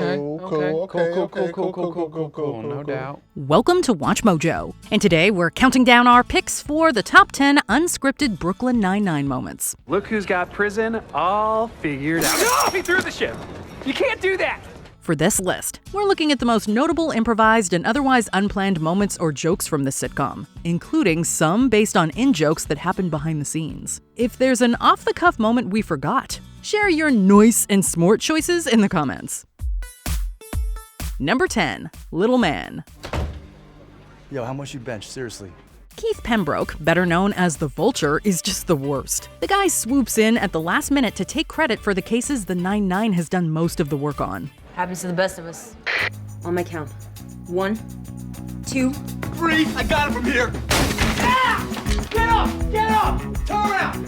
Cool, no doubt. Welcome to WatchMojo, and today we're counting down our picks for the top 10 unscripted Brooklyn Nine-Nine moments. Look who's got prison all figured out. Oh, he threw the ship! You can't do that! For this list, we're looking at the most notable improvised and otherwise unplanned moments or jokes from the sitcom, including some based on in-jokes that happened behind the scenes. If there's an off-the-cuff moment we forgot, share your noice and smort choices in the comments. Number 10, Little Man. Yo, how much you bench? Seriously. Keith Pembroke, better known as the Vulture, is just the worst. The guy swoops in at the last minute to take credit for the cases the 9-9 has done most of the work on. Happens to the best of us. On my count. 1, 2, 3! I got it from here! Ah! Get up! Get up! Turn around!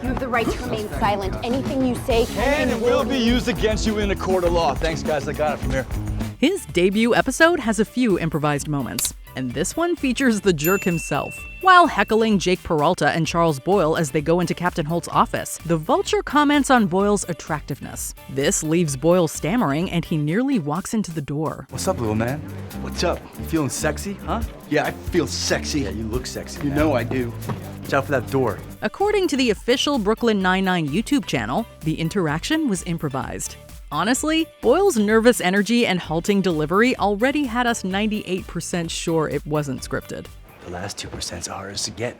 You have the right to remain silent. Anything you say And it will be used against you in a court of law. Thanks, guys. I got it from here. His debut episode has a few improvised moments, and this one features the jerk himself. While heckling Jake Peralta and Charles Boyle as they go into Captain Holt's office, the Vulture comments on Boyle's attractiveness. This leaves Boyle stammering, and he nearly walks into the door. What's up, little man? What's up? You feeling sexy, huh? Yeah, I feel sexy. Yeah, you look sexy. You know I do. Watch out for that door. According to the official Brooklyn Nine-Nine YouTube channel, the interaction was improvised. Honestly, Boyle's nervous energy and halting delivery already had us 98% sure it wasn't scripted. The last 2%'s ours to get.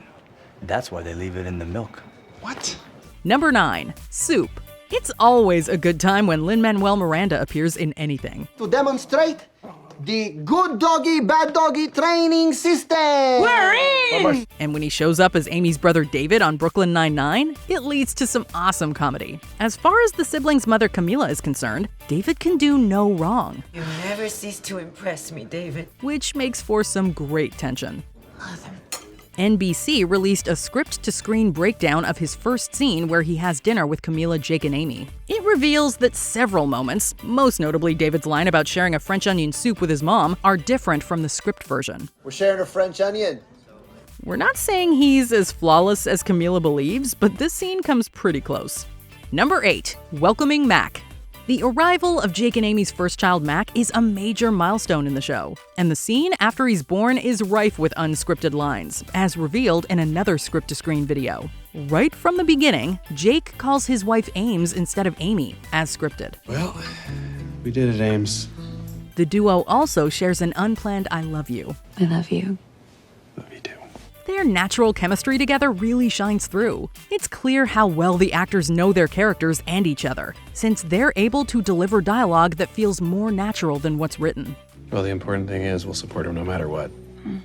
That's why they leave it in the milk. What? Number 9, Soup. It's always a good time when Lin-Manuel Miranda appears in anything. To demonstrate the good doggy, bad doggy training system. we're in! And when he shows up as Amy's brother David on Brooklyn Nine-Nine, it leads to some awesome comedy. As far as the siblings' mother Camila is concerned, David can do no wrong. You never cease to impress me, David. Which makes for some great tension. NBC released a script-to-screen breakdown of his first scene where he has dinner with Camila, Jake, and Amy. It reveals that several moments, most notably David's line about sharing a French onion soup with his mom, are different from the script version. We're sharing a French onion. We're not saying he's as flawless as Camila believes, but this scene comes pretty close. Number 8, Welcoming Mac. The arrival of Jake and Amy's first child, Mac, is a major milestone in the show, and the scene after he's born is rife with unscripted lines, as revealed in another script-to-screen video. Right from the beginning, Jake calls his wife Ames instead of Amy, as scripted. Well, we did it, Ames. The duo also shares an unplanned I love you. I love you. Love you too. Their natural chemistry together really shines through. It's clear how well the actors know their characters and each other, since they're able to deliver dialogue that feels more natural than what's written. Well, the important thing is we'll support him no matter what,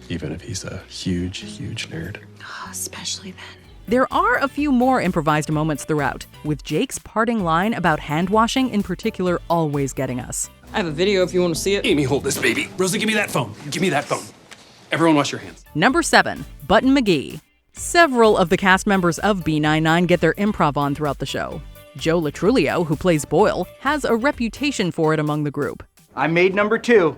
even if he's a huge, huge nerd. Oh, especially then. There are a few more improvised moments throughout, with Jake's parting line about hand washing in particular always getting us. I have a video if you want to see it. Amy, hold this baby. Rosie, give me that phone. Give me that phone. Everyone wash your hands. Number 7, Button McGee. Several of the cast members of B99 get their improv on throughout the show. Joe Latrulio, who plays Boyle, has a reputation for it among the group. I made number 2.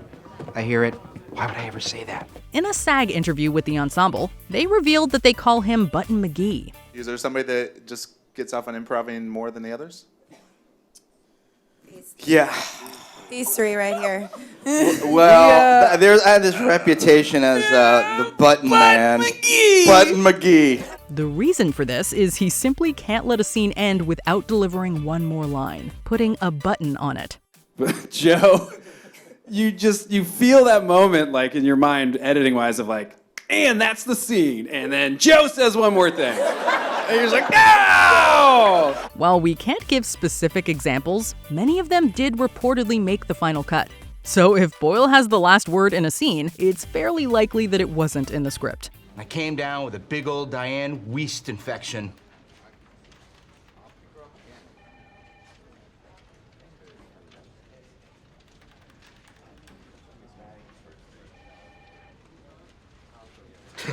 I hear it. Why would I ever say that? In a SAG interview with the ensemble, they revealed that they call him Button McGee. Is there somebody that just gets off on improvising more than the others? Yeah. These 3 right here. Well, I have this reputation as the Button Man. Button McGee. The reason for this is he simply can't let a scene end without delivering one more line, putting a button on it. Joe, you feel that moment like in your mind, editing wise, of like, and that's the scene. And then Joe says one more thing. And you're just like, no! While we can't give specific examples, many of them did reportedly make the final cut. So if Boyle has the last word in a scene, it's fairly likely that it wasn't in the script. I came down with a big old Diane Weist infection.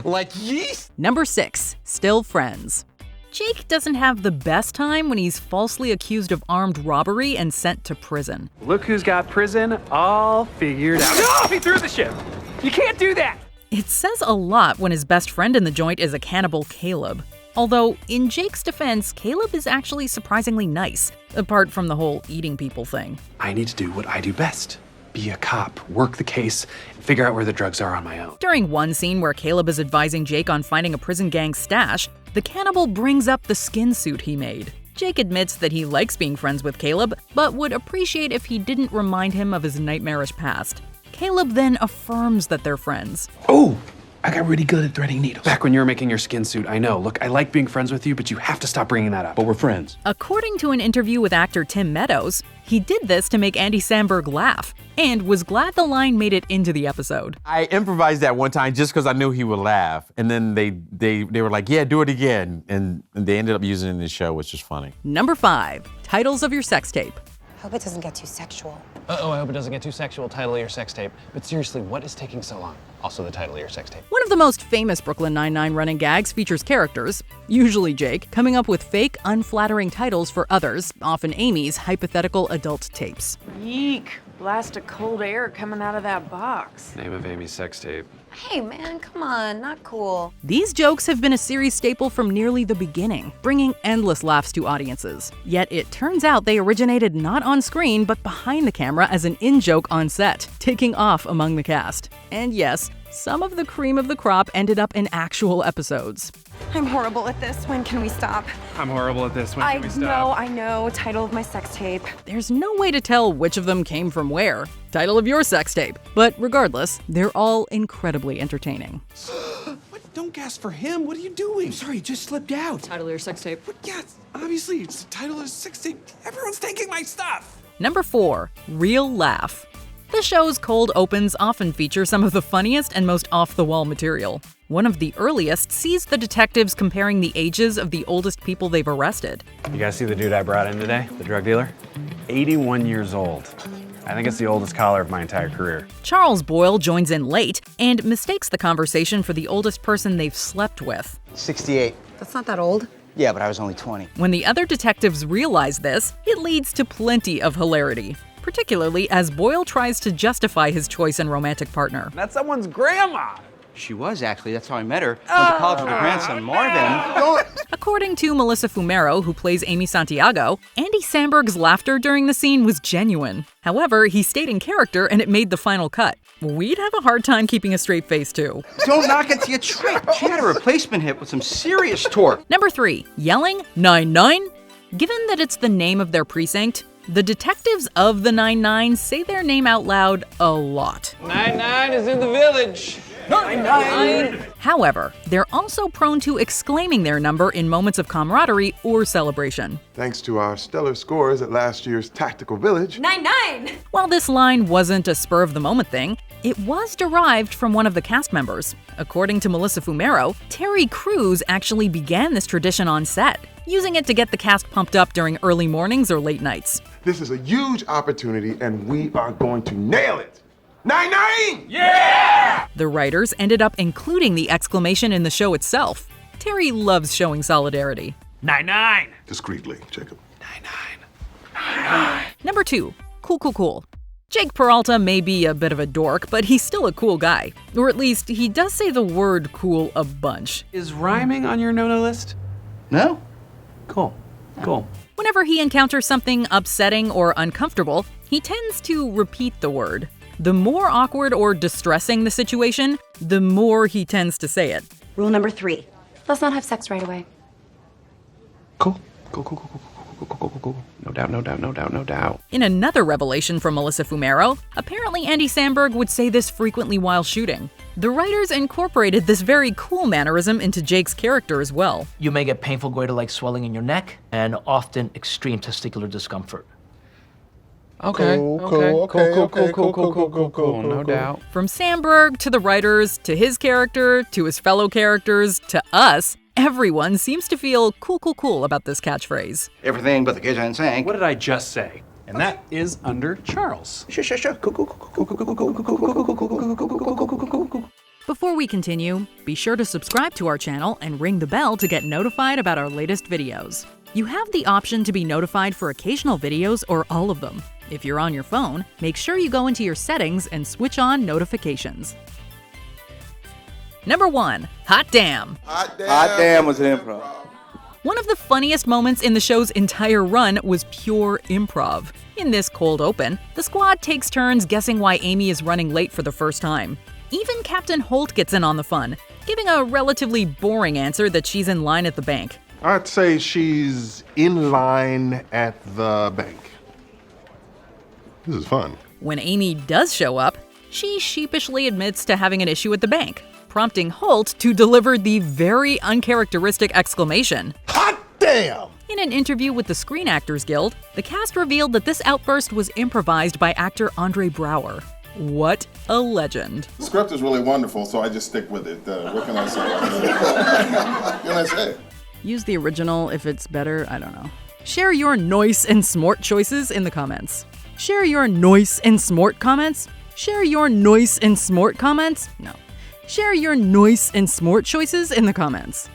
Like yeast? Number 6, Still Friends. Jake doesn't have the best time when he's falsely accused of armed robbery and sent to prison. Look who's got prison all figured out. Oh, he threw the ship! You can't do that! It says a lot when his best friend in the joint is a cannibal Caleb. Although, in Jake's defense, Caleb is actually surprisingly nice, apart from the whole eating people thing. I need to do what I do best. Be a cop, work the case, and figure out where the drugs are on my own. During one scene where Caleb is advising Jake on finding a prison gang's stash, the cannibal brings up the skin suit he made. Jake admits that he likes being friends with Caleb, but would appreciate if he didn't remind him of his nightmarish past. Caleb then affirms that they're friends. Oh, I got really good at threading needles. Back when you were making your skin suit, I know. Look, I like being friends with you, but you have to stop bringing that up. But we're friends. According to an interview with actor Tim Meadows, he did this to make Andy Samberg laugh, and was glad the line made it into the episode. I improvised that one time just because I knew he would laugh, and then they were like, yeah, do it again, and they ended up using it in the show, which is funny. Number 5, titles of your sex tape. Hope it doesn't get too sexual. Uh-oh, I hope it doesn't get too sexual. Title of your sex tape. But seriously, what is taking so long? Also the title of your sex tape. One of the most famous Brooklyn Nine-Nine running gags features characters, usually Jake, coming up with fake, unflattering titles for others, often Amy's, hypothetical adult tapes. Yeek, blast of cold air coming out of that box. Name of Amy's sex tape. Hey man, come on, not cool. These jokes have been a series staple from nearly the beginning, bringing endless laughs to audiences. Yet it turns out they originated not on screen, but behind the camera as an in-joke on set, taking off among the cast. And yes, some of the cream of the crop ended up in actual episodes. I'm horrible at this. When can we stop? I'm horrible at this. When can we stop? I know. Title of my sex tape. There's no way to tell which of them came from where. Title of your sex tape. But regardless, they're all incredibly entertaining. What? Don't gasp for him. What are you doing? I'm sorry, it just slipped out. Title of your sex tape. But yeah, obviously, it's the title of his sex tape. Everyone's taking my stuff. Number 4, Real Laugh. The show's cold opens often feature some of the funniest and most off-the-wall material. One of the earliest sees the detectives comparing the ages of the oldest people they've arrested. You guys see the dude I brought in today? The drug dealer? 81 years old. I think it's the oldest collar of my entire career. Charles Boyle joins in late and mistakes the conversation for the oldest person they've slept with. 68. That's not that old. Yeah, but I was only 20. When the other detectives realize this, it leads to plenty of hilarity, particularly as Boyle tries to justify his choice in romantic partner. That's someone's grandma. She was, actually. That's how I met her. Went to college with her grandson, Marvin. According to Melissa Fumero, who plays Amy Santiago, Andy Samberg's laughter during the scene was genuine. However, he stayed in character and it made the final cut. We'd have a hard time keeping a straight face, too. Don't knock it till you try. She had a replacement hit with some serious torque. Number 3, yelling 9-9. Given that it's the name of their precinct, the detectives of the 9-9 say their name out loud a lot. 9-9 is in the village. 9-9. However, they're also prone to exclaiming their number in moments of camaraderie or celebration. Thanks to our stellar scores at last year's Tactical Village. 9-9. While this line wasn't a spur-of-the-moment thing, it was derived from one of the cast members. According to Melissa Fumero, Terry Crews actually began this tradition on set, using it to get the cast pumped up during early mornings or late nights. This is a huge opportunity, and we are going to nail it. 9-9! Yeah! The writers ended up including the exclamation in the show itself. Terry loves showing solidarity. 9-9. Discreetly, Jacob. 9-9. Number 2, cool. Jake Peralta may be a bit of a dork, but he's still a cool guy. Or at least, he does say the word cool a bunch. Is rhyming on your no-no list? No? Cool. Whenever he encounters something upsetting or uncomfortable, he tends to repeat the word. The more awkward or distressing the situation, the more he tends to say it. Rule number 3. Let's not have sex right away. Cool. No doubt. In another revelation from Melissa Fumero, apparently Andy Samberg would say this frequently while shooting. The writers incorporated this very cool mannerism into Jake's character as well. You may get painful goiter-like swelling in your neck and often extreme testicular discomfort. Okay. Cool. No doubt. From Samberg to the writers, to his character, to his fellow characters, to us, everyone seems to feel cool about this catchphrase. Everything but the kitchen sink. What did I just say? And that is under Charles. Sure. Before we continue, be sure to subscribe to our channel and ring the bell to get notified about our latest videos. You have the option to be notified for occasional videos or all of them. If you're on your phone, make sure you go into your settings and switch on notifications. Number 1, Hot Damn. Hot Damn was an improv. One of the funniest moments in the show's entire run was pure improv. In this cold open, the squad takes turns guessing why Amy is running late for the first time. Even Captain Holt gets in on the fun, giving a relatively boring answer that she's in line at the bank. I'd say she's in line at the bank. This is fun. When Amy does show up, she sheepishly admits to having an issue at the bank, prompting Holt to deliver the very uncharacteristic exclamation, "Hot damn!" In an interview with the Screen Actors Guild, the cast revealed that this outburst was improvised by actor Andre Brower. What a legend. The script is really wonderful, so I just stick with it. What can I say? What can I say? Use the original if it's better, I don't know. Share your noice and smort choices in the comments. Share your noice and smort comments? Share your noice and smort comments? No. Share your noice and smort choices in the comments.